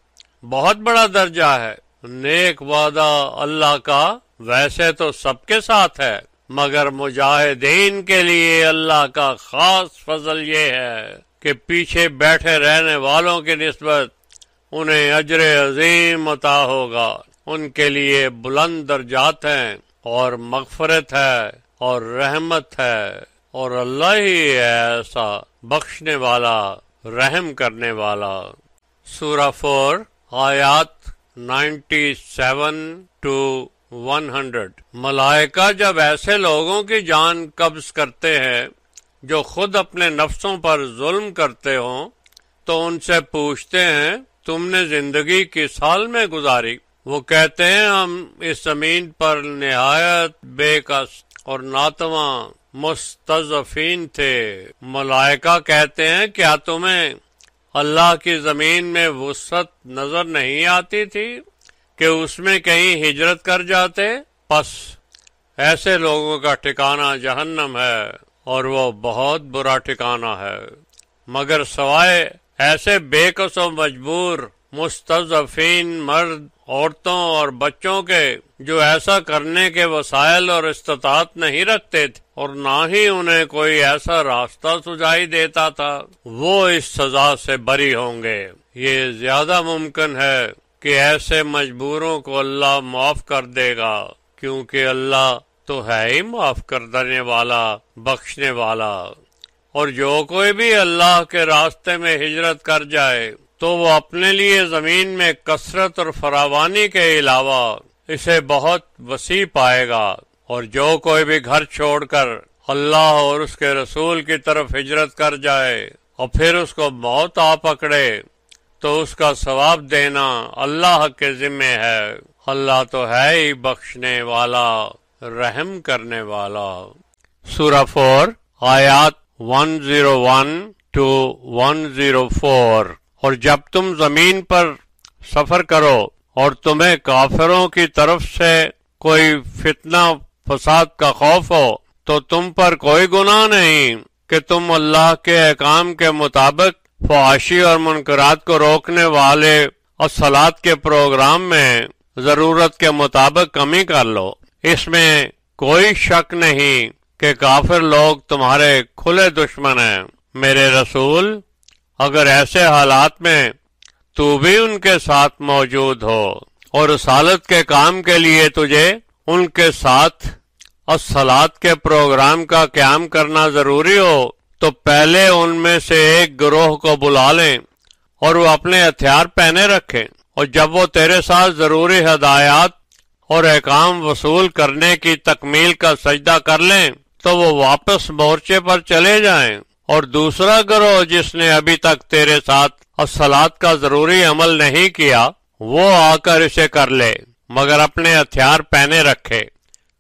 بہت بڑا درجہ ہے۔ نیک وعدہ اللہ کا ویسے تو سب کے ساتھ ہے، مگر مجاہدین کے لیے اللہ کا خاص فضل یہ ہے کہ پیچھے بیٹھے رہنے والوں کی نسبت انہیں اجر عظیم عطا ہوگا۔ ان کے لیے بلند درجات ہیں اور مغفرت ہے اور رحمت ہے، اور اللہ ہی ہے ایسا بخشنے والا رحم کرنے والا۔ سورہ 4 آیات 97 to 100۔ ملائکہ جب ایسے لوگوں کی جان قبض کرتے ہیں جو خود اپنے نفسوں پر ظلم کرتے ہوں تو ان سے پوچھتے ہیں تم نے زندگی کس حال میں گزاری؟ وہ کہتے ہیں ہم اس زمین پر نہایت بے کس اور ناتواں مستضعفین تھے۔ ملائکہ کہتے ہیں کیا تمہیں اللہ کی زمین میں وسعت نظر نہیں آتی تھی کہ اس میں کہیں ہجرت کر جاتے؟ پس ایسے لوگوں کا ٹھکانہ جہنم ہے اور وہ بہت برا ٹھکانہ ہے۔ مگر سوائے ایسے بے کس و مجبور مستضعفین مرد، عورتوں اور بچوں کے جو ایسا کرنے کے وسائل اور استطاعت نہیں رکھتے تھے اور نہ ہی انہیں کوئی ایسا راستہ سجائی دیتا تھا، وہ اس سزا سے بری ہوں گے۔ یہ زیادہ ممکن ہے کہ ایسے مجبوروں کو اللہ معاف کر دے گا، کیونکہ اللہ تو ہے ہی معاف کر دینے والا، بخشنے والا۔ اور جو کوئی بھی اللہ کے راستے میں ہجرت کر جائے تو وہ اپنے لیے زمین میں کثرت اور فراوانی کے علاوہ اسے بہت وسیع پائے گا، اور جو کوئی بھی گھر چھوڑ کر اللہ اور اس کے رسول کی طرف ہجرت کر جائے اور پھر اس کو موت آ پکڑے تو اس کا ثواب دینا اللہ کے ذمے ہے۔ اللہ تو ہے ہی بخشنے والا، رحم کرنے والا۔ سورہ 4 آیات 101 to 104۔ اور جب تم زمین پر سفر کرو اور تمہیں کافروں کی طرف سے کوئی فتنہ فساد کا خوف ہو تو تم پر کوئی گناہ نہیں کہ تم اللہ کے احکام کے مطابق فحاشی اور منکرات کو روکنے والے الصلاۃ کے پروگرام میں ضرورت کے مطابق کمی کر لو۔ اس میں کوئی شک نہیں کہ کافر لوگ تمہارے کھلے دشمن ہیں۔ میرے رسول، اگر ایسے حالات میں تو بھی ان کے ساتھ موجود ہو اور رسالت کے کام کے لیے تجھے ان کے ساتھ الصلاۃ کے پروگرام کا قیام کرنا ضروری ہو تو پہلے ان میں سے ایک گروہ کو بلا لیں اور وہ اپنے ہتھیار پہنے رکھیں، اور جب وہ تیرے ساتھ ضروری ہدایات اور احکام وصول کرنے کی تکمیل کا سجدہ کر لیں تو وہ واپس مورچے پر چلے جائیں، اور دوسرا گروہ جس نے ابھی تک تیرے ساتھ الصلاۃ کا ضروری عمل نہیں کیا وہ آ کر اسے کر لے، مگر اپنے ہتھیار پہنے رکھے۔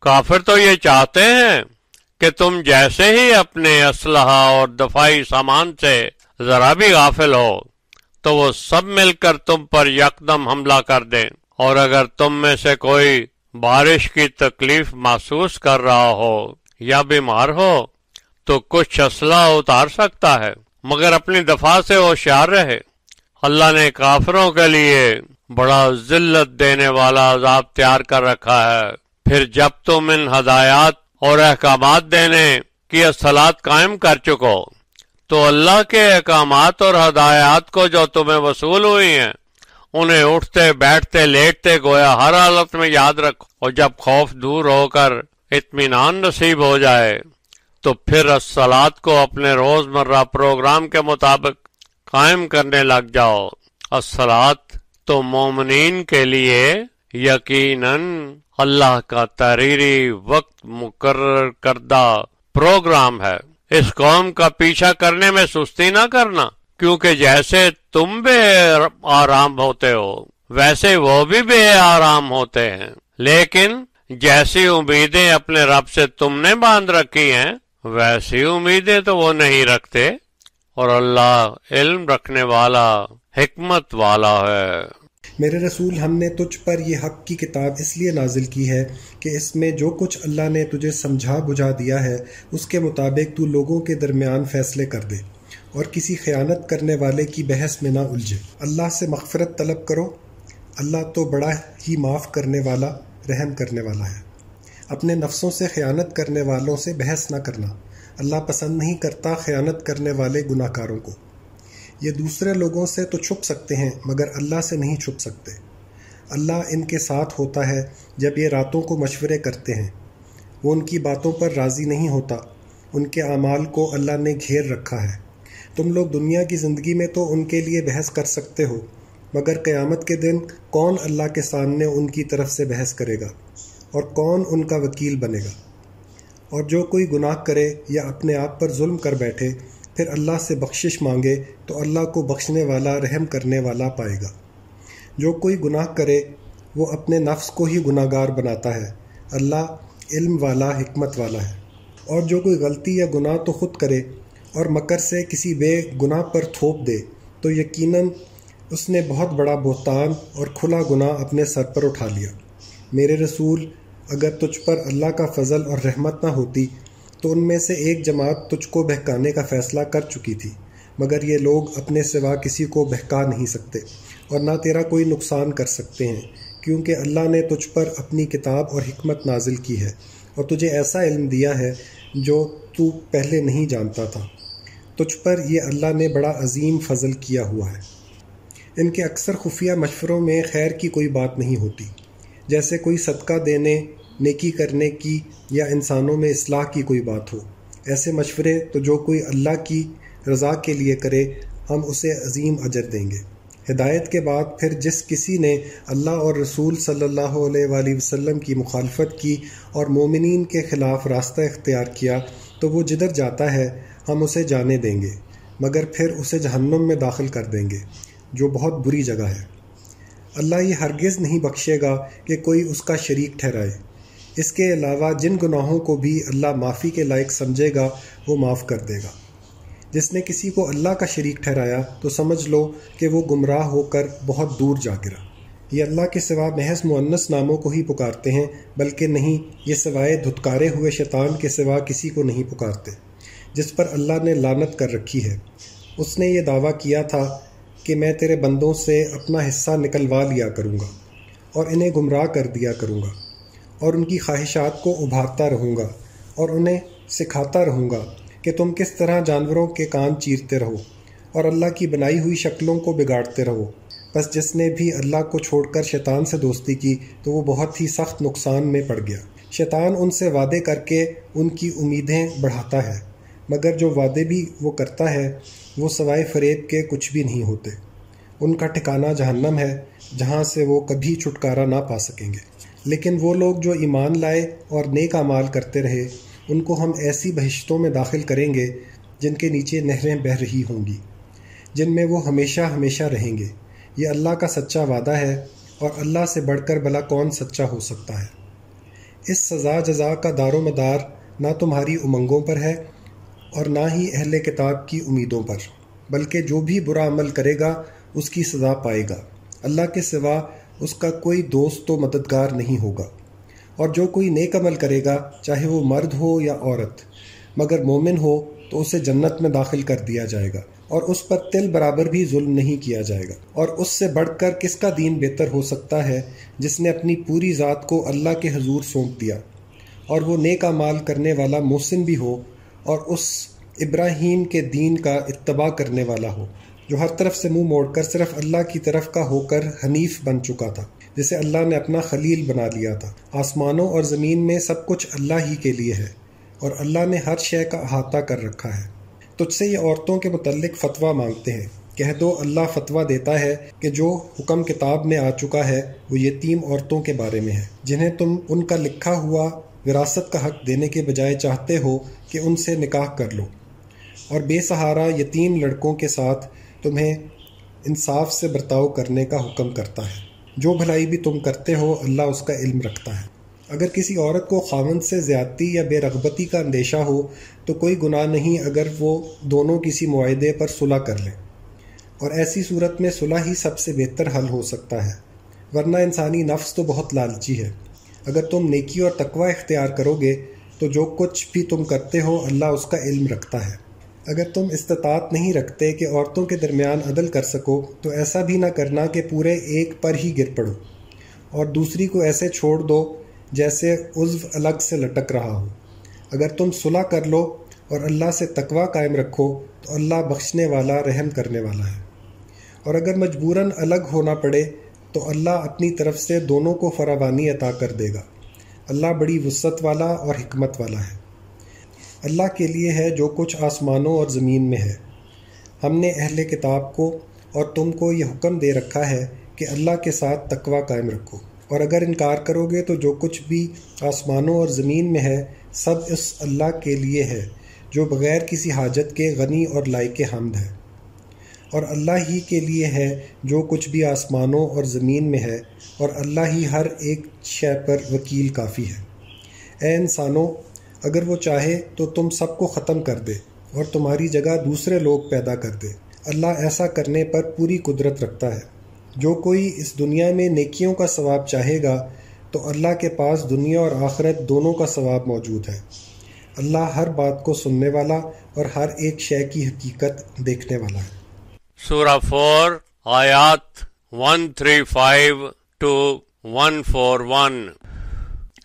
کافر تو یہ چاہتے ہیں کہ تم جیسے ہی اپنے اسلحہ اور دفاعی سامان سے ذرا بھی غافل ہو تو وہ سب مل کر تم پر یکدم حملہ کر دیں، اور اگر تم میں سے کوئی بارش کی تکلیف محسوس کر رہا ہو یا بیمار ہو تو کچھ اسلحہ اتار سکتا ہے، مگر اپنی دفاع سے ہوشیار رہے۔ اللہ نے کافروں کے لیے بڑا ذلت دینے والا عذاب تیار کر رکھا ہے۔ پھر جب تم ان ہدایات اور احکامات دینے کی اصطلاحات قائم کر چکو تو اللہ کے احکامات اور ہدایات کو جو تمہیں وصول ہوئی ہیں انہیں اٹھتے بیٹھتے لیٹتے گویا ہر حالت میں یاد رکھو، اور جب خوف دور ہو کر اطمینان نصیب ہو جائے تو پھر الصلاۃ کو اپنے روز مرہ پروگرام کے مطابق قائم کرنے لگ جاؤ۔ الصلاۃ تو مومنین کے لیے یقیناً اللہ کا تحریری وقت مقرر کردہ پروگرام ہے۔ اس قوم کا پیچھا کرنے میں سستی نہ کرنا، کیونکہ جیسے تم بے آرام ہوتے ہو ویسے وہ بھی بے آرام ہوتے ہیں، لیکن جیسی امیدیں اپنے رب سے تم نے باندھ رکھی ہیں ویسی امیدیں تو وہ نہیں رکھتے، اور اللہ علم رکھنے والا حکمت والا ہے۔ میرے رسول، ہم نے تجھ پر یہ حق کی کتاب اس لیے نازل کی ہے کہ اس میں جو کچھ اللہ نے تجھے سمجھا بجھا دیا ہے اس کے مطابق تو لوگوں کے درمیان فیصلے کر دے اور کسی خیانت کرنے والے کی بحث میں نہ الجھے۔ اللہ سے مغفرت طلب کرو، اللہ تو بڑا ہی معاف کرنے والا رحم کرنے والا ہے۔ اپنے نفسوں سے خیانت کرنے والوں سے بحث نہ کرنا، اللہ پسند نہیں کرتا خیانت کرنے والے گناہ کاروں کو۔ یہ دوسرے لوگوں سے تو چھپ سکتے ہیں مگر اللہ سے نہیں چھپ سکتے۔ اللہ ان کے ساتھ ہوتا ہے جب یہ راتوں کو مشورے کرتے ہیں، وہ ان کی باتوں پر راضی نہیں ہوتا، ان کے اعمال کو اللہ نے گھیر رکھا ہے۔ تم لوگ دنیا کی زندگی میں تو ان کے لیے بحث کر سکتے ہو، مگر قیامت کے دن کون اللہ کے سامنے ان کی طرف سے بحث کرے گا اور کون ان کا وکیل بنے گا؟ اور جو کوئی گناہ کرے یا اپنے آپ پر ظلم کر بیٹھے پھر اللہ سے بخشش مانگے تو اللہ کو بخشنے والا رحم کرنے والا پائے گا۔ جو کوئی گناہ کرے وہ اپنے نفس کو ہی گناہ گار بناتا ہے، اللہ علم والا حکمت والا ہے۔ اور جو کوئی غلطی یا گناہ تو خود کرے اور مکر سے کسی بے گناہ پر تھوپ دے تو یقیناً اس نے بہت بڑا بہتان اور کھلا گناہ اپنے سر پر اٹھا لیا۔ میرے رسول، اگر تجھ پر اللہ کا فضل اور رحمت نہ ہوتی تو ان میں سے ایک جماعت تجھ کو بہکانے کا فیصلہ کر چکی تھی، مگر یہ لوگ اپنے سوا کسی کو بہکا نہیں سکتے اور نہ تیرا کوئی نقصان کر سکتے ہیں، کیونکہ اللہ نے تجھ پر اپنی کتاب اور حکمت نازل کی ہے اور تجھے ایسا علم دیا ہے جو تو پہلے نہیں جانتا تھا۔ تجھ پر یہ اللہ نے بڑا عظیم فضل کیا ہوا ہے۔ ان کے اکثر خفیہ مشوروں میں خیر کی کوئی بات نہیں ہوتی، جیسے کوئی صدقہ دینے، نیکی کرنے کی یا انسانوں میں اصلاح کی کوئی بات ہو۔ ایسے مشورے تو جو کوئی اللہ کی رضا کے لیے کرے ہم اسے عظیم اجر دیں گے۔ ہدایت کے بعد پھر جس کسی نے اللہ اور رسول صلی اللہ علیہ وآلہ وسلم کی مخالفت کی اور مومنین کے خلاف راستہ اختیار کیا تو وہ جدھر جاتا ہے ہم اسے جانے دیں گے، مگر پھر اسے جہنم میں داخل کر دیں گے جو بہت بری جگہ ہے۔ اللہ یہ ہرگز نہیں بخشے گا کہ کوئی اس کا شریک ٹھہرائے۔ اس کے علاوہ جن گناہوں کو بھی اللہ معافی کے لائق سمجھے گا وہ معاف کر دے گا۔ جس نے کسی کو اللہ کا شریک ٹھہرایا تو سمجھ لو کہ وہ گمراہ ہو کر بہت دور جا گرا۔ یہ اللہ کے سوا محض مؤنث ناموں کو ہی پکارتے ہیں، بلکہ نہیں، یہ سوائے دھتکارے ہوئے شیطان کے سوا کسی کو نہیں پکارتے، جس پر اللہ نے لعنت کر رکھی ہے۔ اس نے یہ دعویٰ کیا تھا کہ میں تیرے بندوں سے اپنا حصہ نکلوا لیا کروں گا اور انہیں گمراہ کر دیا کروں گا اور ان کی خواہشات کو ابھارتا رہوں گا اور انہیں سکھاتا رہوں گا کہ تم کس طرح جانوروں کے کان چیرتے رہو اور اللہ کی بنائی ہوئی شکلوں کو بگاڑتے رہو۔ بس جس نے بھی اللہ کو چھوڑ کر شیطان سے دوستی کی تو وہ بہت ہی سخت نقصان میں پڑ گیا۔ شیطان ان سے وعدے کر کے ان کی امیدیں بڑھاتا ہے، مگر جو وعدے بھی وہ کرتا ہے وہ سوائے فریب کے کچھ بھی نہیں ہوتے۔ ان کا ٹھکانہ جہنم ہے جہاں سے وہ کبھی چھٹکارا نہ پا سکیں گے۔ لیکن وہ لوگ جو ایمان لائے اور نیک اعمال کرتے رہے ان کو ہم ایسی بہشتوں میں داخل کریں گے جن کے نیچے نہریں بہہ رہی ہوں گی، جن میں وہ ہمیشہ ہمیشہ رہیں گے۔ یہ اللہ کا سچا وعدہ ہے اور اللہ سے بڑھ کر بھلا کون سچا ہو سکتا ہے۔ اس سزا جزا کا دار و مدار نہ تمہاری امنگوں پر ہے اور نہ ہی اہل کتاب کی امیدوں پر، بلکہ جو بھی برا عمل کرے گا اس کی سزا پائے گا۔ اللہ کے سوا اس کا کوئی دوست و مددگار نہیں ہوگا۔ اور جو کوئی نیک عمل کرے گا، چاہے وہ مرد ہو یا عورت، مگر مومن ہو، تو اسے جنت میں داخل کر دیا جائے گا، اور اس پر تل برابر بھی ظلم نہیں کیا جائے گا۔ اور اس سے بڑھ کر کس کا دین بہتر ہو سکتا ہے، جس نے اپنی پوری ذات کو اللہ کے حضور سونپ دیا، اور وہ نیک اعمال کرنے والا محسن بھی ہو، اور اس ابراہیم کے دین کا اتباع کرنے والا ہو، جو ہر طرف سے منہ موڑ کر صرف اللہ کی طرف کا ہو کر حنیف بن چکا تھا، جسے اللہ نے اپنا خلیل بنا لیا تھا۔ آسمانوں اور زمین میں سب کچھ اللہ ہی کے لیے ہے، اور اللہ نے ہر شے کا احاطہ کر رکھا ہے۔ تجھ سے یہ عورتوں کے متعلق فتویٰ مانگتے ہیں، کہہ دو اللہ فتویٰ دیتا ہے کہ جو حکم کتاب میں آ چکا ہے وہ یتیم عورتوں کے بارے میں ہے، جنہیں تم ان کا لکھا ہوا وراثت کا حق دینے کے بجائے چاہتے ہو کہ ان سے نکاح کر لو، اور بے سہارا یتیم لڑکوں کے ساتھ تمہیں انصاف سے برتاؤ کرنے کا حکم کرتا ہے۔ جو بھلائی بھی تم کرتے ہو اللہ اس کا علم رکھتا ہے۔ اگر کسی عورت کو خاوند سے زیادتی یا بے رغبتی کا اندیشہ ہو تو کوئی گناہ نہیں اگر وہ دونوں کسی معاہدے پر صلح کر لیں، اور ایسی صورت میں صلح ہی سب سے بہتر حل ہو سکتا ہے، ورنہ انسانی نفس تو بہت لالچی ہے۔ اگر تم نیکی اور تقوی اختیار کرو گے تو جو کچھ بھی تم کرتے ہو اللہ اس کا علم رکھتا ہے۔ اگر تم استطاعت نہیں رکھتے کہ عورتوں کے درمیان عدل کر سکو تو ایسا بھی نہ کرنا کہ پورے ایک پر ہی گر پڑو، اور دوسری کو ایسے چھوڑ دو جیسے عضو الگ سے لٹک رہا ہو۔ اگر تم صلح کر لو اور اللہ سے تقوی قائم رکھو تو اللہ بخشنے والا رحم کرنے والا ہے۔ اور اگر مجبوراً الگ ہونا پڑے تو اللہ اپنی طرف سے دونوں کو فراوانی عطا کر دے گا۔ اللہ بڑی وسعت والا اور حکمت والا ہے۔ اللہ کے لیے ہے جو کچھ آسمانوں اور زمین میں ہے۔ ہم نے اہل کتاب کو اور تم کو یہ حکم دے رکھا ہے کہ اللہ کے ساتھ تقوی قائم رکھو، اور اگر انکار کرو گے تو جو کچھ بھی آسمانوں اور زمین میں ہے سب اس اللہ کے لیے ہے، جو بغیر کسی حاجت کے غنی اور لائق حمد ہے۔ اور اللہ ہی کے لیے ہے جو کچھ بھی آسمانوں اور زمین میں ہے، اور اللہ ہی ہر ایک شے پر وکیل کافی ہے۔ اے انسانوں، اگر وہ چاہے تو تم سب کو ختم کر دے اور تمہاری جگہ دوسرے لوگ پیدا کر دے۔ اللہ ایسا کرنے پر پوری قدرت رکھتا ہے۔ جو کوئی اس دنیا میں نیکیوں کا ثواب چاہے گا تو اللہ کے پاس دنیا اور آخرت دونوں کا ثواب موجود ہے۔ اللہ ہر بات کو سننے والا اور ہر ایک شے کی حقیقت دیکھنے والا ہے۔ سورہ 4 آیات 135 to 141۔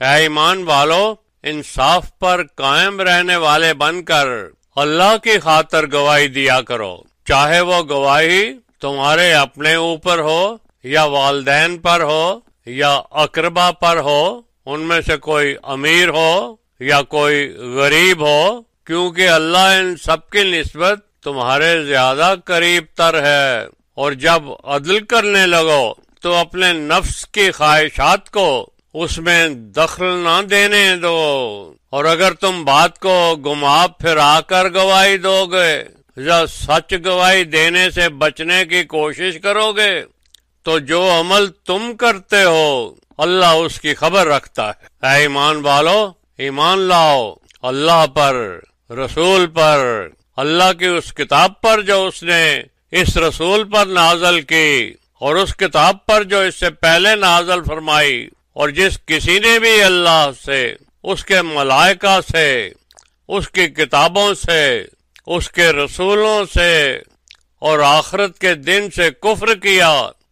اے ایمان والو، انصاف پر قائم رہنے والے بن کر اللہ کی خاطر گواہی دیا کرو، چاہے وہ گواہی تمہارے اپنے اوپر ہو یا والدین پر ہو یا اقربا پر ہو، ان میں سے کوئی امیر ہو یا کوئی غریب ہو، کیونکہ اللہ ان سب کی نسبت تمہارے زیادہ قریب تر ہے۔ اور جب عدل کرنے لگو تو اپنے نفس کی خواہشات کو اس میں دخل نہ دینے دو، اور اگر تم بات کو گما پھرا کر گواہی دو گے یا سچ گواہی دینے سے بچنے کی کوشش کرو گے تو جو عمل تم کرتے ہو اللہ اس کی خبر رکھتا ہے۔ اے ایمان والو، ایمان لاؤ اللہ پر، رسول پر، اللہ کی اس کتاب پر جو اس نے اس رسول پر نازل کی، اور اس کتاب پر جو اس سے پہلے نازل فرمائی، اور جس کسی نے بھی اللہ سے، اس کے ملائکہ سے، اس کی کتابوں سے، اس کے رسولوں سے اور آخرت کے دن سے کفر کیا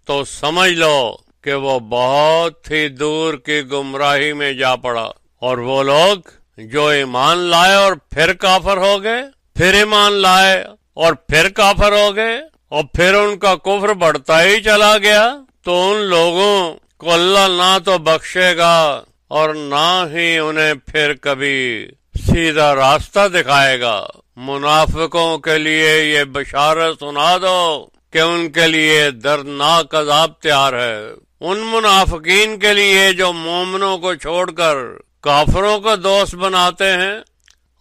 تو سمجھ لو کہ وہ بہت ہی دور کی گمراہی میں جا پڑا۔ اور وہ لوگ جو ایمان لائے اور پھر کافر ہو گئے، پھر ایمان لائے اور پھر کافر ہو گئے، اور پھر ان کا کفر بڑھتا ہی چلا گیا، تو ان لوگوں کو اللہ نہ تو بخشے گا اور نہ ہی انہیں پھر کبھی سیدھا راستہ دکھائے گا۔ منافقوں کے لیے یہ بشارت سنا دو کہ ان کے لیے دردناک عذاب تیار ہے۔ ان منافقین کے لیے جو مومنوں کو چھوڑ کر کافروں کو دوست بناتے ہیں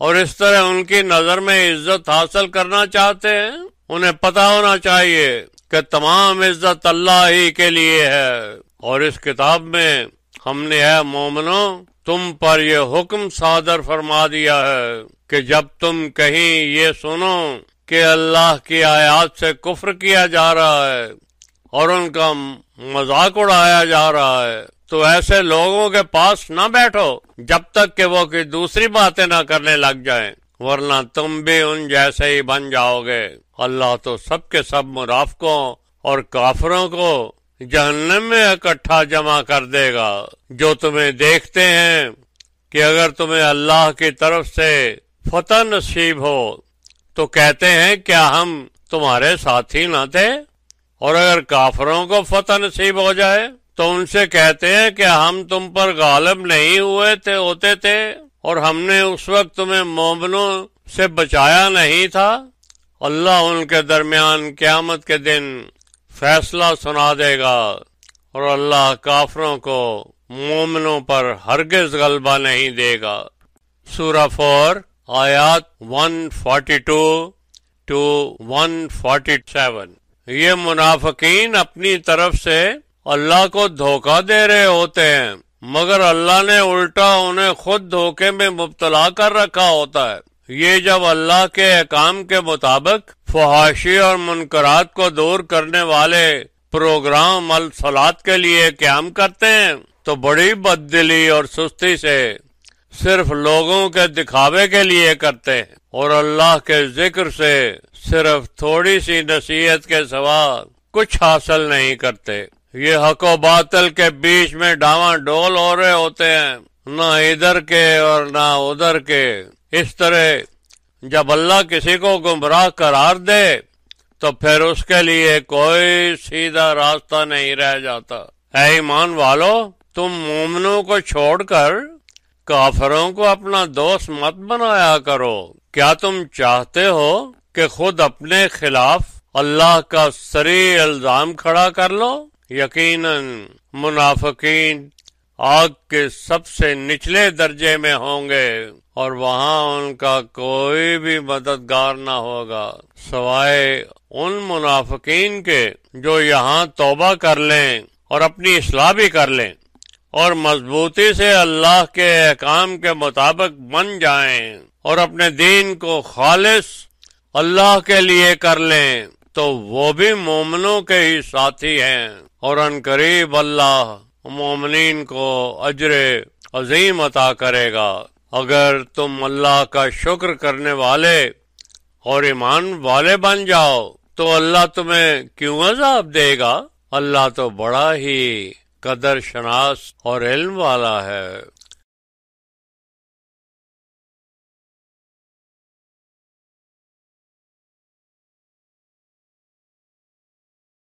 اور اس طرح ان کی نظر میں عزت حاصل کرنا چاہتے ہیں، انہیں پتہ ہونا چاہیے کہ تمام عزت اللہ ہی کے لیے ہے۔ اور اس کتاب میں ہم نے اے مومنوں تم پر یہ حکم صادر فرما دیا ہے کہ جب تم کہیں یہ سنو کہ اللہ کی آیات سے کفر کیا جا رہا ہے اور ان کا مذاق اڑایا جا رہا ہے، تو ایسے لوگوں کے پاس نہ بیٹھو جب تک کہ وہ کوئی دوسری باتیں نہ کرنے لگ جائیں، ورنہ تم بھی ان جیسے ہی بن جاؤ گے۔ اللہ تو سب کے سب منافقوں اور کافروں کو جہنم میں اکٹھا جمع کر دے گا، جو تمہیں دیکھتے ہیں کہ اگر تمہیں اللہ کی طرف سے فتح نصیب ہو تو کہتے ہیں کیا ہم تمہارے ساتھی نہ تھے، اور اگر کافروں کو فتح نصیب ہو جائے تو ان سے کہتے ہیں کہ ہم تم پر غالب نہیں ہوتے تھے اور ہم نے اس وقت تمہیں مومنوں سے بچایا نہیں تھا۔ اللہ ان کے درمیان قیامت کے دن فیصلہ سنا دے گا، اور اللہ کافروں کو مومنوں پر ہرگز غلبہ نہیں دے گا۔ سورہ 4 آیات 142 to 147۔ یہ منافقین اپنی طرف سے اللہ کو دھوکہ دے رہے ہوتے ہیں، مگر اللہ نے الٹا انہیں خود دھوکے میں مبتلا کر رکھا ہوتا ہے۔ یہ جب اللہ کے احکام کے مطابق فحاشی اور منکرات کو دور کرنے والے پروگرام الصلاۃ کے لیے قیام کرتے ہیں تو بڑی بددلی اور سستی سے صرف لوگوں کے دکھاوے کے لیے کرتے ہیں، اور اللہ کے ذکر سے صرف تھوڑی سی نصیحت کے سوا کچھ حاصل نہیں کرتے۔ یہ حق و باطل کے بیچ میں ڈاواں ڈول ہو رہے ہوتے ہیں، نہ ادھر کے اور نہ ادھر کے۔ اس طرح جب اللہ کسی کو گمراہ قرار دے تو پھر اس کے لیے کوئی سیدھا راستہ نہیں رہ جاتا۔ اے ایمان والو، تم مومنوں کو چھوڑ کر کافروں کو اپنا دوست مت بنایا کرو۔ کیا تم چاہتے ہو کہ خود اپنے خلاف اللہ کا صریح الزام کھڑا کر لو؟ یقیناً منافقین آگ کے سب سے نچلے درجے میں ہوں گے، اور وہاں ان کا کوئی بھی مددگار نہ ہوگا سوائے ان منافقین کے جو یہاں توبہ کر لیں اور اپنی اصلاح بھی کر لیں اور مضبوطی سے اللہ کے احکام کے مطابق بن جائیں اور اپنے دین کو خالص اللہ کے لیے کر لیں، تو وہ بھی مومنوں کے ہی ساتھی ہیں، اور ان قریب اللہ مومنین کو اجر عظیم عطا کرے گا۔ اگر تم اللہ کا شکر کرنے والے اور ایمان والے بن جاؤ تو اللہ تمہیں کیوں عذاب دے گا؟ اللہ تو بڑا ہی قدر شناس اور علم والا ہے۔